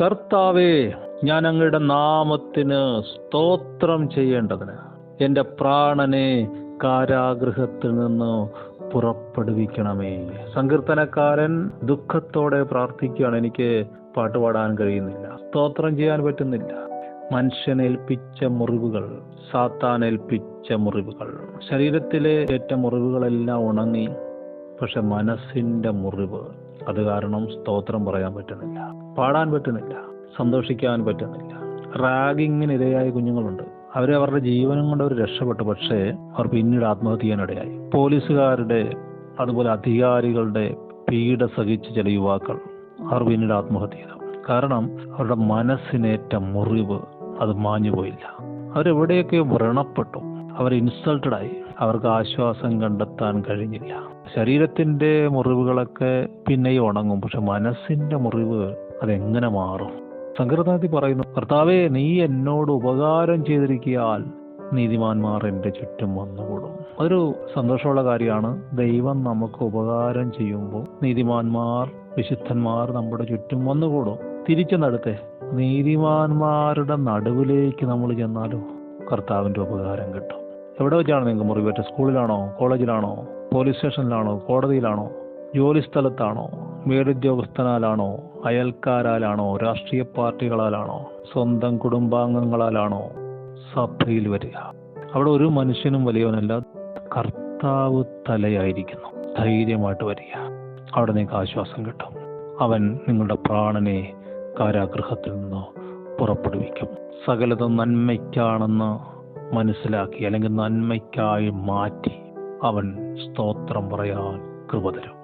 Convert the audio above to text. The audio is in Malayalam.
കർത്താവേ, ഞാൻ അങ്ങയുടെ നാമത്തിന് സ്തോത്രം ചെയ്യേണ്ടതിന് എൻ്റെ പ്രാണനെ കാരാഗൃഹത്തിൽ നിന്ന് പുറപ്പെടുവിക്കണമേ. സങ്കീർത്തനക്കാരൻ ദുഃഖത്തോടെ പ്രാർത്ഥിക്കുകയാണ്. എനിക്ക് പാട്ടുപാടാൻ കഴിയുന്നില്ല, സ്തോത്രം ചെയ്യാൻ പറ്റുന്നില്ല. മനുഷ്യനേൽപ്പിച്ച മുറിവുകൾ, സാത്താനേൽപ്പിച്ച മുറിവുകൾ, ശരീരത്തിലെ ഏറ്റ മുറിവുകളെല്ലാം ഉണങ്ങി. പക്ഷെ മനസ്സിൻ്റെ മുറിവ്, അത് കാരണം സ്തോത്രം പറയാൻ പറ്റുന്നില്ല, പാടാൻ പറ്റുന്നില്ല, സന്തോഷിക്കാൻ പറ്റുന്നില്ല. റാഗിങ്ങിന് ഇരയായ കുഞ്ഞുങ്ങളുണ്ട്. അവരുടെ ജീവനും കൊണ്ട് അവർ രക്ഷപ്പെട്ടു. പക്ഷേ അവർ പിന്നീട് ആത്മഹത്യ ചെയ്യാനിടയായി. പോലീസുകാരുടെ അതുപോലെ അധികാരികളുടെ പീഡ സഹിച്ച ചില യുവാക്കൾ അവർ പിന്നീട് ആത്മഹത്യ ചെയ്തു. കാരണം അവരുടെ മനസ്സിനേറ്റ മുറിവ് അത് മാഞ്ഞുപോയില്ല. അവരെവിടെയൊക്കെയോ വ്രണപ്പെട്ടു, അവർ ഇൻസൾട്ടഡായി. അവർക്ക് ആശ്വാസം കണ്ടെത്താൻ കഴിഞ്ഞില്ല. ശരീരത്തിന്റെ മുറിവുകളൊക്കെ പിന്നെയും ഉണങ്ങും, പക്ഷെ മനസ്സിന്റെ മുറിവ് അതെങ്ങനെ മാറും? സങ്കീർത്തനത്തിൽ പറയുന്നു, കർത്താവേ, നീ എന്നോട് ഉപകാരം ചെയ്തിരിക്കയാൽ നീതിമാന്മാർ എൻ്റെ ചുറ്റും വന്നുകൂടും. അതൊരു സന്തോഷമുള്ള കാര്യമാണ്. ദൈവം നമുക്ക് ഉപകാരം ചെയ്യുമ്പോൾ നീതിമാന്മാർ, വിശുദ്ധന്മാർ നമ്മുടെ ചുറ്റും വന്നുകൂടും. തിരിച്ചു നടത്തെ നീതിമാന്മാരുടെ നടുവിലേക്ക് നമ്മൾ ചെന്നാലോ കർത്താവിൻ്റെ ഉപകാരം കിട്ടും. എവിടെ വെച്ചാണ് നിങ്ങൾക്ക് മുറിവേറ്റ? സ്കൂളിലാണോ, കോളേജിലാണോ, പോലീസ് സ്റ്റേഷനിലാണോ, കോടതിയിലാണോ, ജോലി സ്ഥലത്താണോ, മേലുദ്യോഗസ്ഥനാലാണോ, അയൽക്കാരാലാണോ, രാഷ്ട്രീയ പാർട്ടികളാലാണോ, സ്വന്തം കുടുംബാംഗങ്ങളാലാണോ? സഭയിൽ വരിക. അവിടെ ഒരു മനുഷ്യനും വലിയവനല്ല, കർത്താവ് തലയായിരിക്കുന്നു. ധൈര്യമായിട്ട് വരിക. അവിടെ നിങ്ങൾക്ക് ആശ്വാസം കിട്ടും. അവൻ നിങ്ങളുടെ പ്രാണനെ കാരാഗൃഹത്തിൽ നിന്ന് പുറപ്പെടുവിക്കും. സകലതും നന്മയ്ക്കാണെന്ന് മനസ്സിലാക്കി, അല്ലെങ്കിൽ നന്മയ്ക്കായി മാറ്റി അവൻ സ്തോത്രം പറയാൻ കൃപ തരും.